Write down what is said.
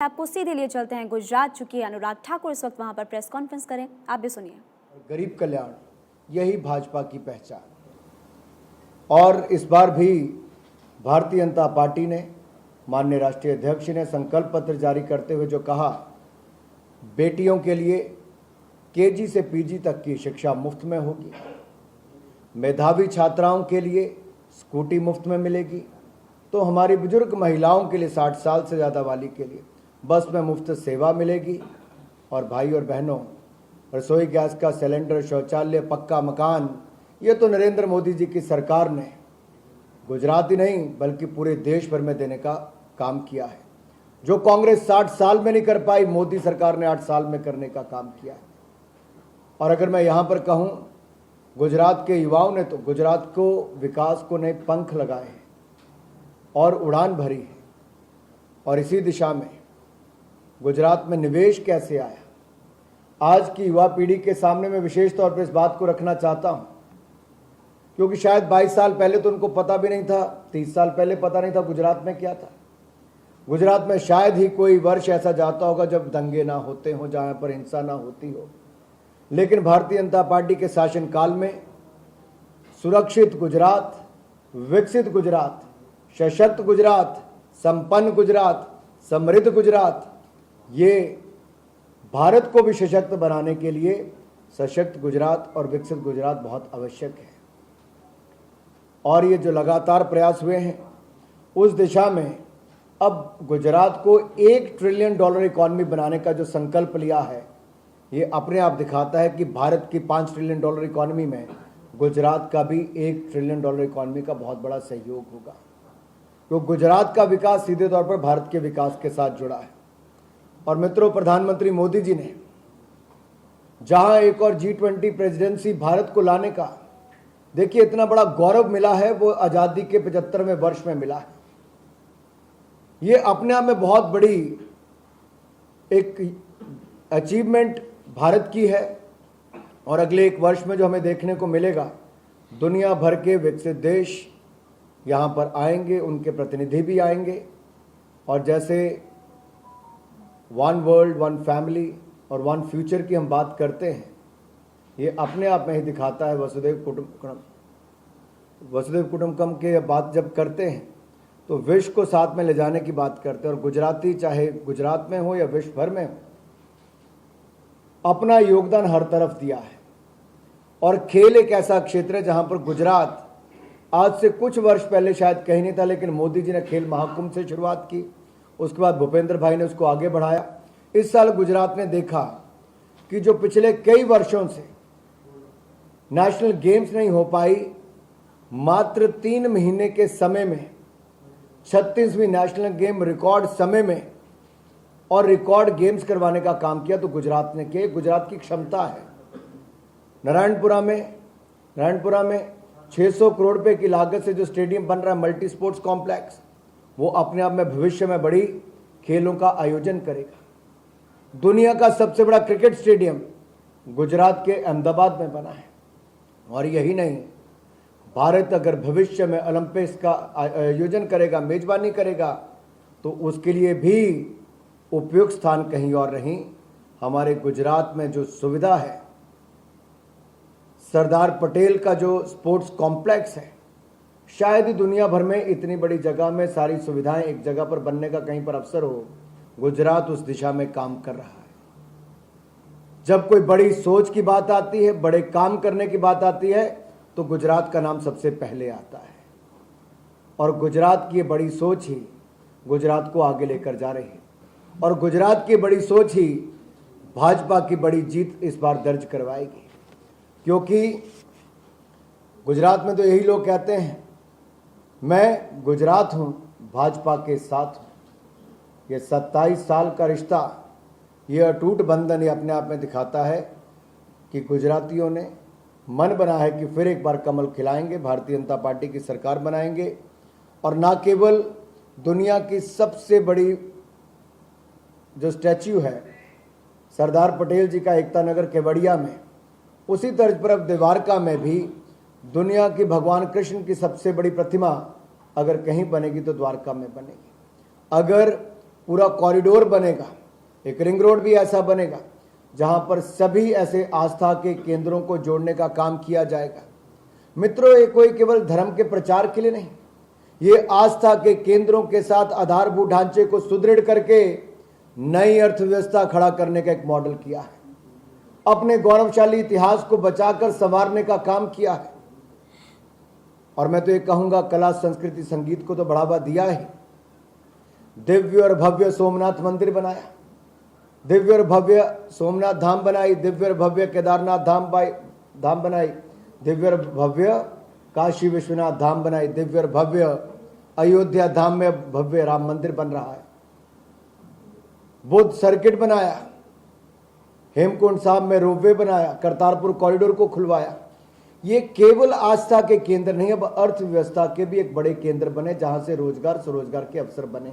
आपको सीधे लिए चलते हैं गुजरात, चूंकि अनुराग ठाकुर इस वक्त वहां पर प्रेस कॉन्फ्रेंस करें, आप भी सुनिए। गरीब कल्याण यही भाजपा की पहचान। और इस बार भी भारतीय जनता पार्टी ने, माननीय राष्ट्रीय अध्यक्ष ने संकल्प पत्र जारी करते हुए जो कहा, बेटियों के लिए केजी से पीजी तक की शिक्षा मुफ्त में होगी, मेधावी छात्राओं के लिए स्कूटी मुफ्त में मिलेगी, तो हमारी बुजुर्ग महिलाओं के लिए 60 साल से ज़्यादा वाली के लिए बस में मुफ्त सेवा मिलेगी, और भाई और बहनों, रसोई गैस का सिलेंडर, शौचालय, पक्का मकान, ये तो नरेंद्र मोदी जी की सरकार ने गुजरात ही नहीं बल्कि पूरे देश भर में देने का काम किया है। जो कांग्रेस 60 साल में नहीं कर पाई, मोदी सरकार ने 8 साल में करने का काम किया है। और अगर मैं यहाँ पर कहूँ, गुजरात के युवाओं ने तो गुजरात को विकास को नए पंख लगाए हैं और उड़ान भरी है। और इसी दिशा में गुजरात में निवेश कैसे आया, आज की युवा पीढ़ी के सामने मैं विशेष तौर पर इस बात को रखना चाहता हूं, क्योंकि शायद 22 साल पहले तो उनको पता भी नहीं था, 30 साल पहले पता नहीं था गुजरात में क्या था। गुजरात में शायद ही कोई वर्ष ऐसा जाता होगा जब दंगे ना होते हों, जहां पर हिंसा ना होती हो। लेकिन भारतीय जनता पार्टी के शासनकाल में सुरक्षित गुजरात, विकसित गुजरात, सशक्त गुजरात, संपन्न गुजरात, समृद्ध गुजरात, ये भारत को भी सशक्त बनाने के लिए सशक्त गुजरात और विकसित गुजरात बहुत आवश्यक है। और ये जो लगातार प्रयास हुए हैं उस दिशा में अब गुजरात को $1 ट्रिलियन इकॉनमी बनाने का जो संकल्प लिया है, ये अपने आप दिखाता है कि भारत की $5 ट्रिलियन इकॉनमी में गुजरात का भी $1 ट्रिलियन इकॉनमी का बहुत बड़ा सहयोग होगा। तो गुजरात का विकास सीधे तौर पर भारत के विकास के साथ जुड़ा है। और मित्रों, प्रधानमंत्री मोदी जी ने जहां एक और G20 प्रेसिडेंसी भारत को लाने का, देखिए इतना बड़ा गौरव मिला है, वो आजादी के 75वें वर्ष में मिला है। ये अपने आप में बहुत बड़ी एक अचीवमेंट भारत की है। और अगले 1 वर्ष में जो हमें देखने को मिलेगा, दुनिया भर के विकसित देश यहाँ पर आएंगे, उनके प्रतिनिधि भी आएंगे। और जैसे वन वर्ल्ड, वन फैमिली और वन फ्यूचर की हम बात करते हैं, ये अपने आप में ही दिखाता है वसुधैव कुटुंबकम के बात जब करते हैं तो विश्व को साथ में ले जाने की बात करते हैं। और गुजराती चाहे गुजरात में हो या विश्व भर में हो, अपना योगदान हर तरफ दिया है। और खेल एक ऐसा क्षेत्र है जहां पर गुजरात आज से कुछ वर्ष पहले शायद कहीं नहीं था, लेकिन मोदी जी ने खेल महाकुंभ से शुरुआत की, उसके बाद भूपेंद्र भाई ने उसको आगे बढ़ाया। इस साल गुजरात ने देखा कि जो पिछले कई वर्षों से नेशनल गेम्स नहीं हो पाई, मात्र 3 महीने के समय में 36वीं नेशनल गेम रिकॉर्ड समय में और रिकॉर्ड गेम्स करवाने का काम किया तो गुजरात ने किया। गुजरात की क्षमता है। नारायणपुरा में 600 करोड़ रुपए की लागत से जो स्टेडियम बन रहा है, मल्टी स्पोर्ट्स कॉम्प्लेक्स, वो अपने आप में भविष्य में बड़ी खेलों का आयोजन करेगा। दुनिया का सबसे बड़ा क्रिकेट स्टेडियम गुजरात के अहमदाबाद में बना है। और यही नहीं, भारत अगर भविष्य में ओलंपिक्स का आयोजन करेगा, मेजबानी करेगा, तो उसके लिए भी उपयुक्त स्थान कहीं और नहीं, हमारे गुजरात में जो सुविधा है, सरदार पटेल का जो स्पोर्ट्स कॉम्प्लेक्स है, शायद ही दुनिया भर में इतनी बड़ी जगह में सारी सुविधाएं एक जगह पर बनने का कहीं पर अवसर हो। गुजरात उस दिशा में काम कर रहा है। जब कोई बड़ी सोच की बात आती है, बड़े काम करने की बात आती है, तो गुजरात का नाम सबसे पहले आता है। और गुजरात की बड़ी सोच ही गुजरात को आगे लेकर जा रही है। और गुजरात की बड़ी सोच ही भाजपा की बड़ी जीत इस बार दर्ज करवाएगी। क्योंकि गुजरात में तो यही लोग कहते हैं, मैं गुजरात हूं, भाजपा के साथ हूं। ये 27 साल का रिश्ता, ये अटूट बंधन, ये अपने आप में दिखाता है कि गुजरातियों ने मन बना है कि फिर एक बार कमल खिलाएंगे, भारतीय जनता पार्टी की सरकार बनाएंगे। और ना केवल दुनिया की सबसे बड़ी जो स्टैच्यू है सरदार पटेल जी का एकता नगर केवड़िया में, उसी तर्ज पर अब द्वारका में भी दुनिया की भगवान कृष्ण की सबसे बड़ी प्रतिमा अगर कहीं बनेगी तो द्वारका में बनेगी। अगर पूरा कॉरिडोर बनेगा, एक रिंग रोड भी ऐसा बनेगा जहां पर सभी ऐसे आस्था के केंद्रों को जोड़ने का काम किया जाएगा। मित्रों, ये कोई केवल धर्म के प्रचार के लिए नहीं, ये आस्था के केंद्रों के साथ आधारभूत ढांचे को सुदृढ़ करके नई अर्थव्यवस्था खड़ा करने का एक मॉडल किया है, अपने गौरवशाली इतिहास को बचाकर संवारने का काम किया है। और मैं तो ये कहूंगा, कला संस्कृति संगीत को तो बढ़ावा दिया है। दिव्य और भव्य सोमनाथ मंदिर बनाया, दिव्य और भव्य सोमनाथ धाम बनाई, दिव्य और भव्य केदारनाथ धाम बनाई, दिव्य और भव्य काशी विश्वनाथ धाम बनाई, दिव्य और भव्य अयोध्या धाम में भव्य राम मंदिर बन रहा है। बुद्ध सर्किट बनाया, हेमकुंड साहब में रोपवे बनाया, करतारपुर कॉरिडोर को खुलवाया। ये केवल आस्था के केंद्र नहीं, अब अर्थव्यवस्था के भी एक बड़े केंद्र बने जहां से रोजगार स्वरोजगार के अवसर बने।